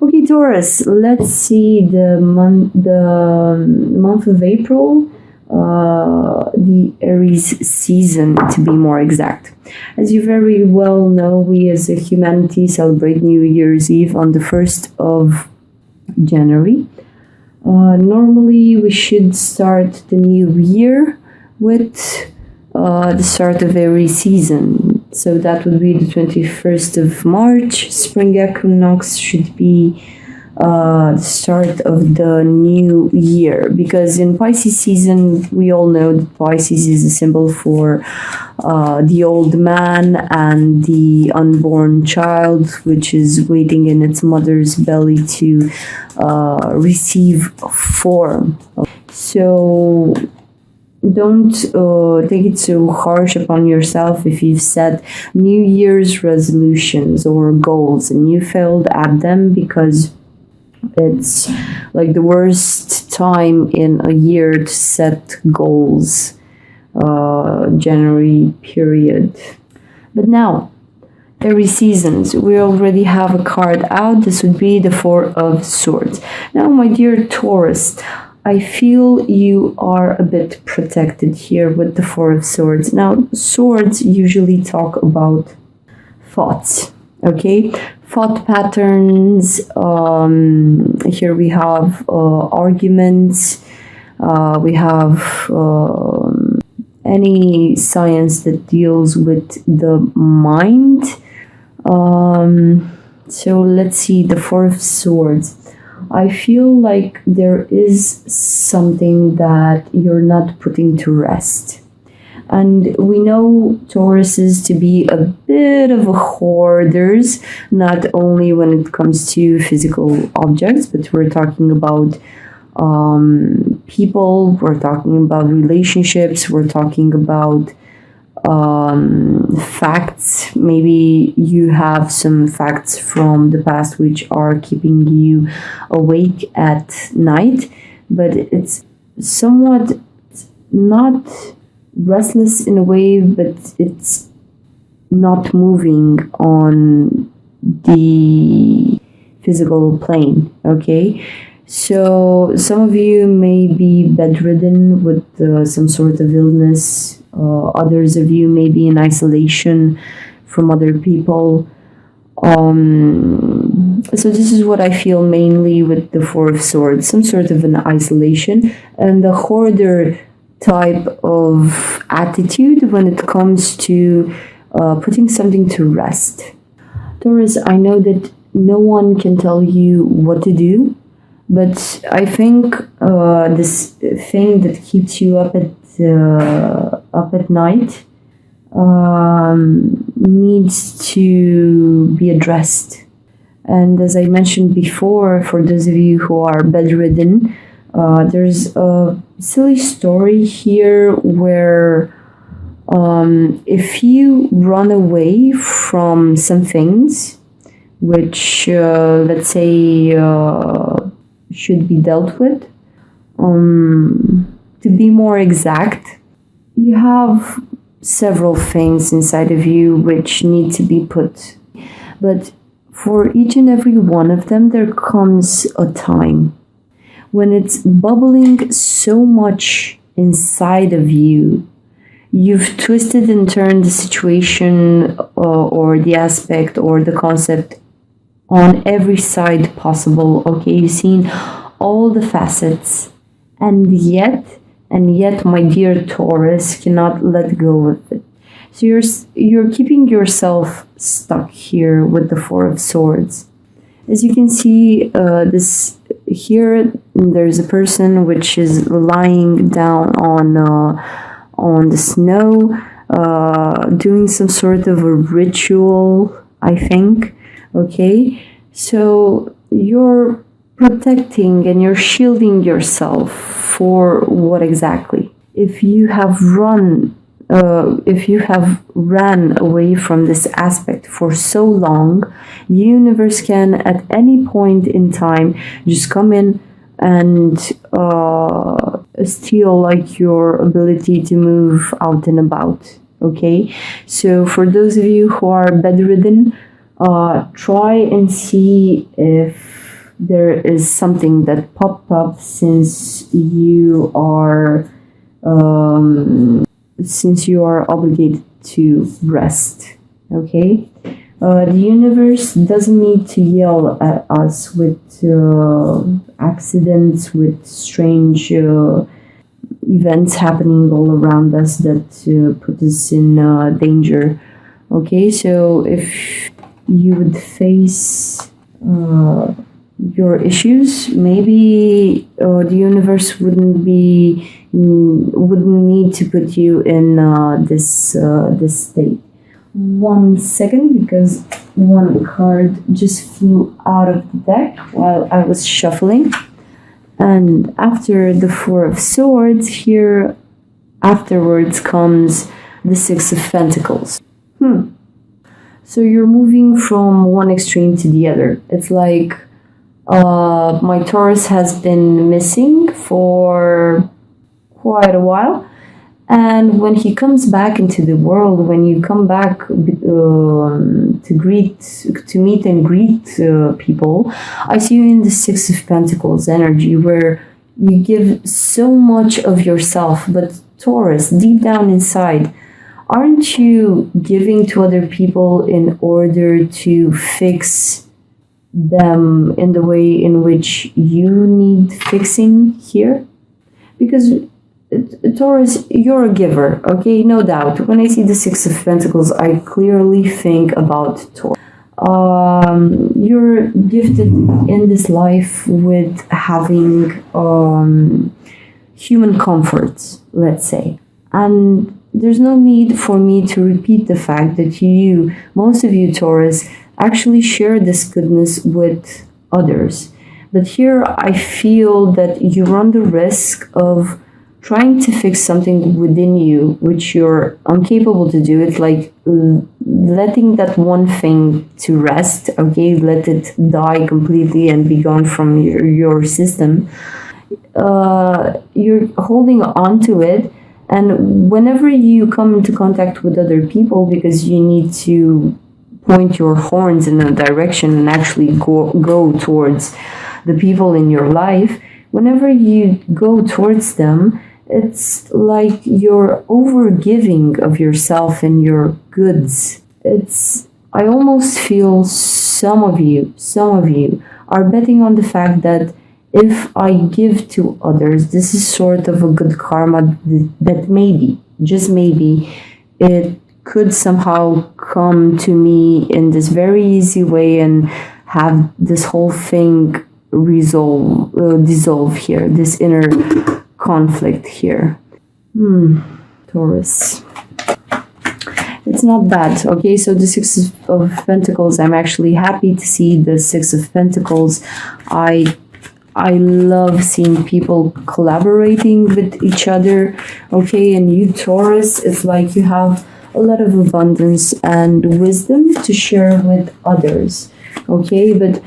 Okay, Taurus. Let's see the month of April, the Aries season to be more exact. As you very well know, we as a humanity celebrate New Year's Eve on the 1st of January. Normally, we should start the new year with the start of every season. So that would be the 21st of March. Spring equinox should be the start of the new year, because in Pisces season, we all know that Pisces is a symbol for the old man and the unborn child, which is waiting in its mother's belly to receive form. So don't take it so harsh upon yourself if you've set New Year's resolutions or goals and you failed at them, because it's like the worst time in a year to set goals, January period. But now, every seasons, we already have a card out. This would be the Four of Swords. Now, my dear Taurus, I feel you are a bit protected here with the Four of Swords. Now, swords usually talk about thoughts, okay? Thought patterns. Here we have arguments. We have any science that deals with the mind. So let's see, the Four of Swords. I feel like there is something that you're not putting to rest. And we know Tauruses to be a bit of a hoarders, not only when it comes to physical objects, but we're talking about people, we're talking about relationships, we're talking about facts. Maybe you have some facts from the past which are keeping you awake at night, but it's somewhat not restless in a way, but it's not moving on the physical plane, okay? So some of you may be bedridden with some sort of illness. Others of you may be in isolation from other people. So this is what I feel mainly with the Four of Swords, some sort of an isolation and the hoarder type of attitude when it comes to putting something to rest. Taurus, I know that no one can tell you what to do, but I think this thing that keeps you up at night needs to be addressed. And as I mentioned before, for those of you who are bedridden, there's a silly story here where if you run away from some things which, let's say, should be dealt with, to be more exact, you have several things inside of you which need to be put. But for each and every one of them, there comes a time when it's bubbling so much inside of you. You've twisted and turned the situation or the aspect or the concept on every side possible. Okay, you've seen all the facets, and yet, my dear Taurus, cannot let go of it. So you're keeping yourself stuck here with the Four of Swords. As you can see, this here, there's a person which is lying down on the snow, doing some sort of a ritual, I think. Okay, so you're protecting and you're shielding yourself for what exactly? If you have ran away from this aspect for so long, the universe can at any point in time just come in and steal like your ability to move out and about. Okay, so for those of you who are bedridden, try and see if there is something that popped up since you are obligated to rest. Okay, the universe doesn't need to yell at us with accidents, with strange events happening all around us that put us in danger. Okay, so if you would face your issues, maybe the universe wouldn't need to put you in this state. 1 second, because one card just flew out of the deck while I was shuffling. And after the Four of Swords, here afterwards comes the Six of Pentacles. So you're moving from one extreme to the other. It's like my Taurus has been missing for quite a while. And when he comes back into the world, when you come back to meet and greet people, I see you in the Six of Pentacles energy, where you give so much of yourself. But Taurus, deep down inside, aren't you giving to other people in order to fix them in the way in which you need fixing here? Because Taurus, you're a giver, okay? No doubt. When I see the Six of Pentacles, I clearly think about Taurus. You're gifted in this life with having human comforts, let's say. And there's no need for me to repeat the fact that most of you Taurus, actually share this goodness with others. But here I feel that you run the risk of trying to fix something within you which you're incapable to do. It's like letting that one thing to rest, okay? Let it die completely and be gone from your system. You're holding on to it, and whenever you come into contact with other people, because you need to point your horns in a direction and actually go towards the people in your life, whenever you go towards them, it's like you're overgiving of yourself and your goods. I almost feel some of you are betting on the fact that if I give to others, this is sort of a good karma that maybe, just maybe, it could somehow come to me in this very easy way and have this whole thing dissolve here, this inner conflict here. Taurus. It's not bad, okay? So the Six of Pentacles, I'm actually happy to see the Six of Pentacles. I love seeing people collaborating with each other, okay? And you Taurus, it's like you have a lot of abundance and wisdom to share with others, okay? But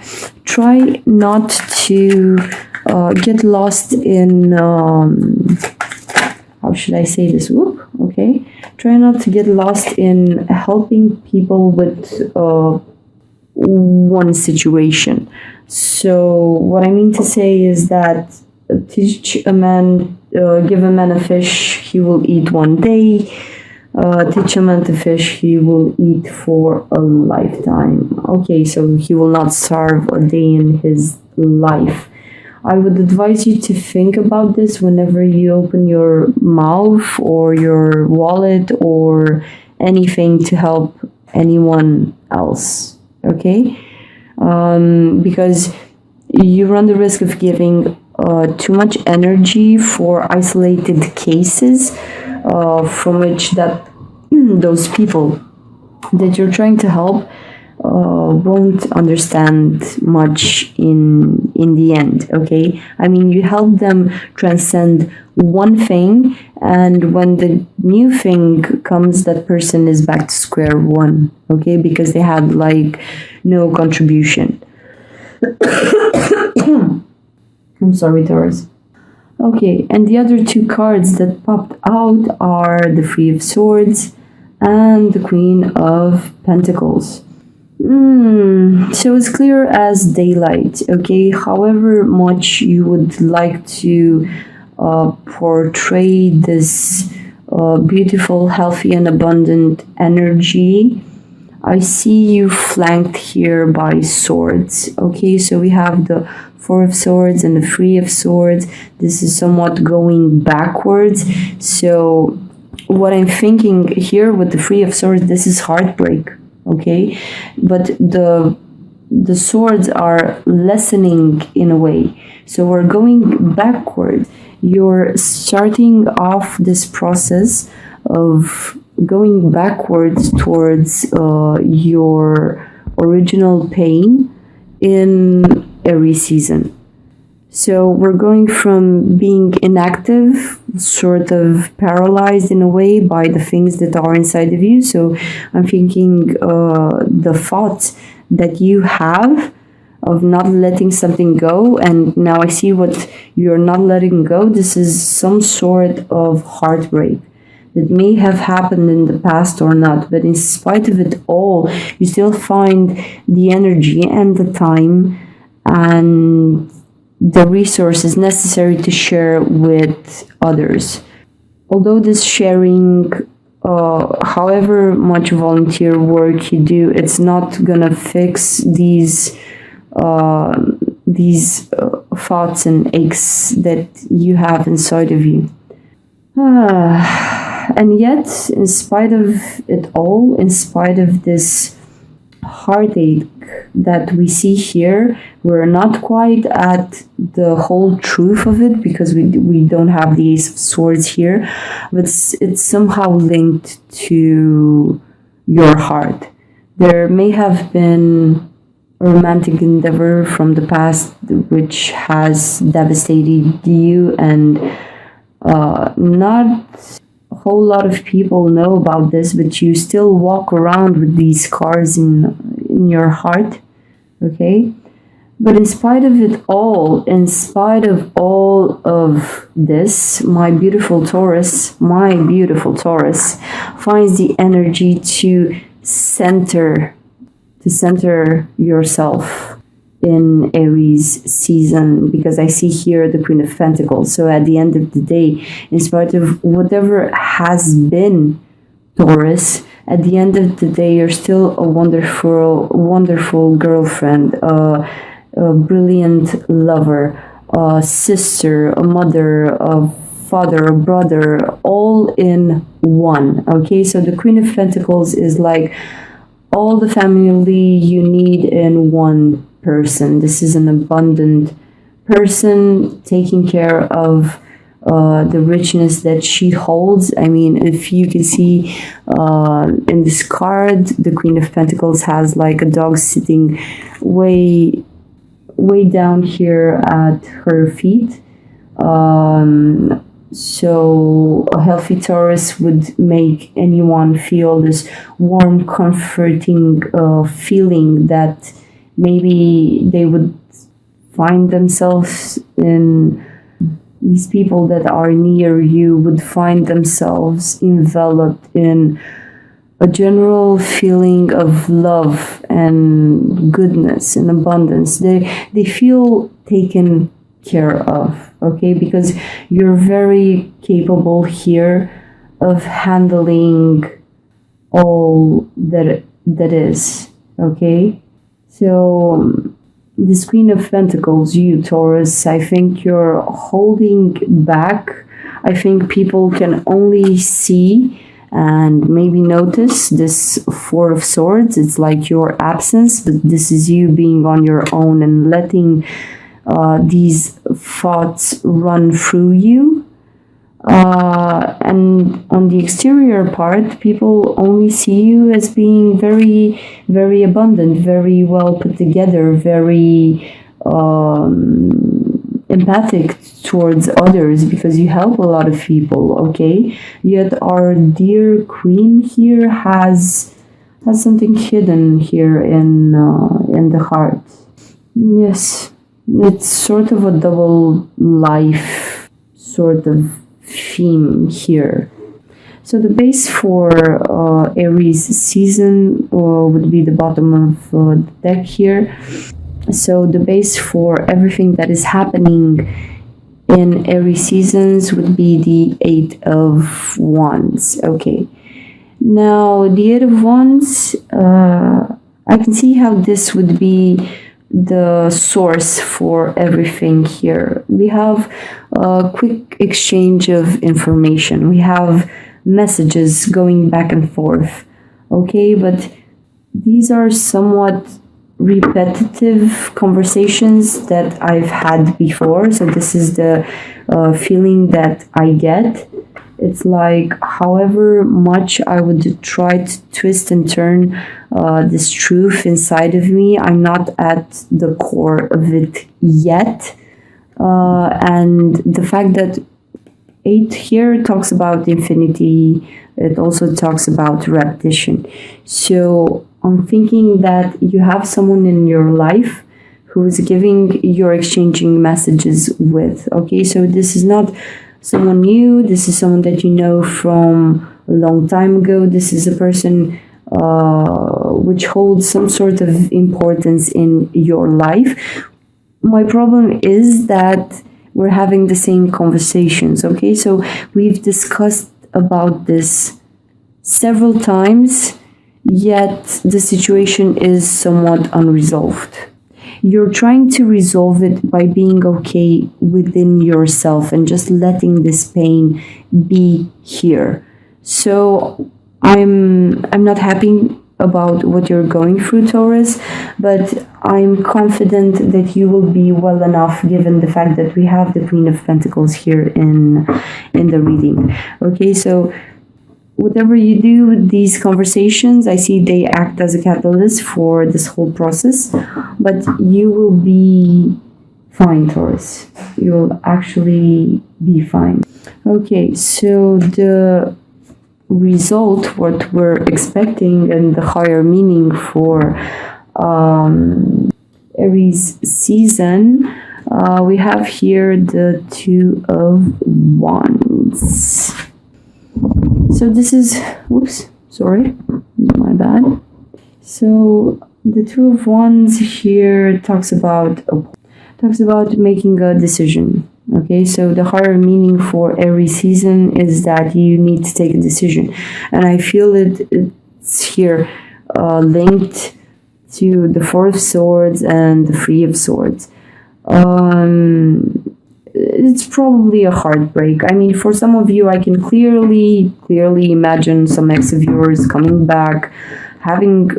try not to get lost in how should I say this? Okay, try not to get lost in helping people with one situation. So what I mean to say is that give a man a fish, he will eat one day. Teach a man to fish, he will eat for a lifetime. Okay, so he will not starve a day in his life. I would advise you to think about this whenever you open your mouth or your wallet or anything to help anyone else, okay? Because you run the risk of giving too much energy for isolated cases from which that those people that you're trying to help won't understand much in the end, okay? I mean, you help them transcend one thing, and when the new thing comes, that person is back to square one, okay? Because they had like no contribution. I'm sorry, Taurus. Okay, and the other two cards that popped out are the Three of Swords and the Queen of Pentacles. So it's clear as daylight, okay? However much you would like to portray this beautiful, healthy, and abundant energy, I see you flanked here by swords. Okay, so we have the Four of Swords and the Three of Swords. This is somewhat going backwards. So, what I'm thinking here with the Three of Swords, this is heartbreak. Okay, but the swords are lessening in a way. So we're going backwards. You're starting off this process of going backwards towards your original pain in every season. So we're going from being inactive, sort of paralyzed in a way by the things that are inside of you. So I'm thinking the thoughts that you have of not letting something go, and now I see what you're not letting go. This is some sort of heartbreak that may have happened in the past or not, but in spite of it all, you still find the energy and the time and the resources necessary to share with others. Although this sharing, however much volunteer work you do, it's not gonna fix these thoughts and aches that you have inside of you. And yet, in spite of it all, in spite of this heartache that we see here, we're not quite at the whole truth of it because we don't have the Ace of Swords here, but it's somehow linked to your heart. There may have been a romantic endeavor from the past which has devastated you, and not a whole lot of people know about this, but you still walk around with these scars in your heart, okay? But in spite of it all, in spite of all of this, my beautiful Taurus finds the energy to center yourself in Aries season, because I see here the Queen of Pentacles. So at the end of the day, in spite of whatever has been, Taurus, at the end of the day, you're still a wonderful girlfriend, a brilliant lover, a sister, a mother, a father, a brother, all in one. Okay, so the Queen of Pentacles is like all the family you need in one person. This is an abundant person taking care of the richness that she holds. I mean, if you can see in this card, the Queen of Pentacles has like a dog sitting way down here at her feet. So a healthy Taurus would make anyone feel this warm, comforting feeling that maybe they would find themselves in, these people that are near you would find themselves enveloped in a general feeling of love and goodness and abundance. They feel taken care of, okay? Because you're very capable here of handling all that is, okay? So this Queen of Pentacles, you Taurus, I think you're holding back. I think people can only see and maybe notice this Four of Swords. It's like your absence, but this is you being on your own and letting these thoughts run through you. And on the exterior part, people only see you as being very, very abundant, very well put together, very empathic towards others because you help a lot of people, okay? Yet our dear Queen here has something hidden here in the heart. Yes, it's sort of a double life sort of theme here. So the base for Aries season would be the bottom of the deck here. So the base for everything that is happening in Aries seasons would be the Eight of Wands. Okay. Now the Eight of Wands, I can see how this would be the source for everything here. We have a quick exchange of information. We have messages going back and forth. Okay, but these are somewhat repetitive conversations that I've had before. So this is the feeling that I get. It's like, however much I would try to twist and turn this truth inside of me, I'm not at the core of it yet. And the fact that 8 here talks about infinity, it also talks about repetition. So I'm thinking that you have someone in your life who is you're exchanging messages with. Okay, so this is not someone new. This is someone that you know from a long time ago. This is a person which holds some sort of importance in your life. My problem is that we're having the same conversations. Okay, so we've discussed about this several times, yet the situation is somewhat unresolved. You're trying to resolve it by being okay within yourself and just letting this pain be here. So I'm not happy about what you're going through, Taurus, but I'm confident that you will be well enough given the fact that we have the Queen of Pentacles here in the reading. Okay, so whatever you do with these conversations, I see they act as a catalyst for this whole process, but you will be fine, Taurus. You'll actually be fine. Okay, so the result, what we're expecting, and the higher meaning for Aries season, we have here the Two of Wands. So this is, whoops, sorry, my bad. So the Two of Wands here talks about making a decision. Okay, so the higher meaning for every season is that you need to take a decision, and I feel it's here linked to the Four of Swords and the Three of Swords. It's probably a heartbreak. I mean, for some of you, I can clearly imagine some ex of yours coming back, having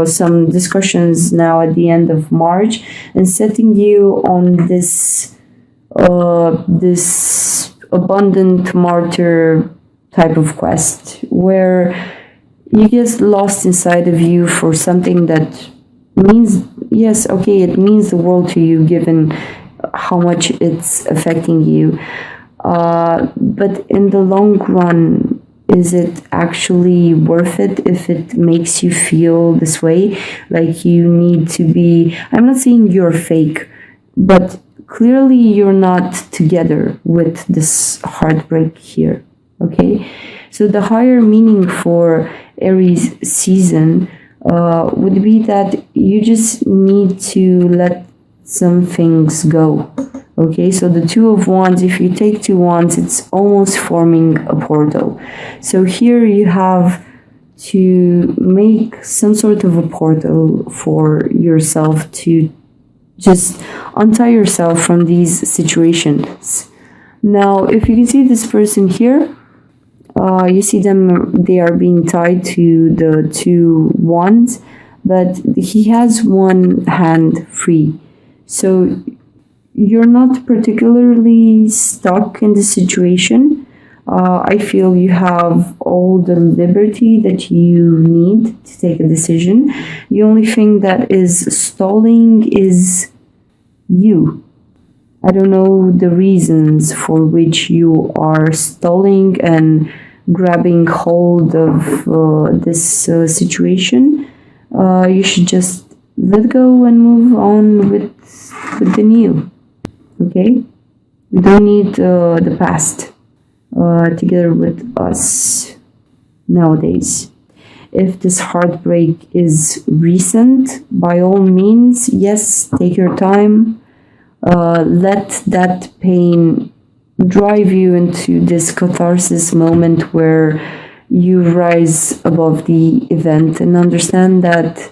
some discussions now at the end of March, and setting you on this abundant martyr type of quest where you get lost inside of you for something that means, yes, okay, it means the world to you given how much it's affecting you, but in the long run, is it actually worth it if it makes you feel this way? Like you need to be, I'm not saying you're fake, but clearly you're not together with this heartbreak here. Okay, so the higher meaning for Aries season would be that you just need to let some things go. Okay, so the Two of Wands, if you take two wands, it's almost forming a portal. So here you have to make some sort of a portal for yourself to just untie yourself from these situations. Now, if you can see this person here, you see them, they are being tied to the two wands, but he has one hand free. So you're not particularly stuck in the situation. I feel you have all the liberty that you need to take a decision. The only thing that is stalling is you. I don't know the reasons for which you are stalling and grabbing hold of this situation. You should just let go and move on with the new. Okay? We don't need the past together with us. nowadays. If this heartbreak is recent, by all means, yes, take your time. Let that pain drive you into this catharsis moment where you rise above the event and understand that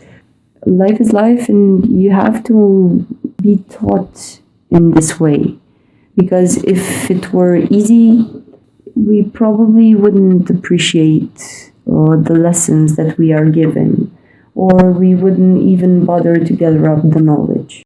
life is life and you have to be taught in this way. Because if it were easy, we probably wouldn't appreciate the lessons that we are given, or we wouldn't even bother to gather up the knowledge.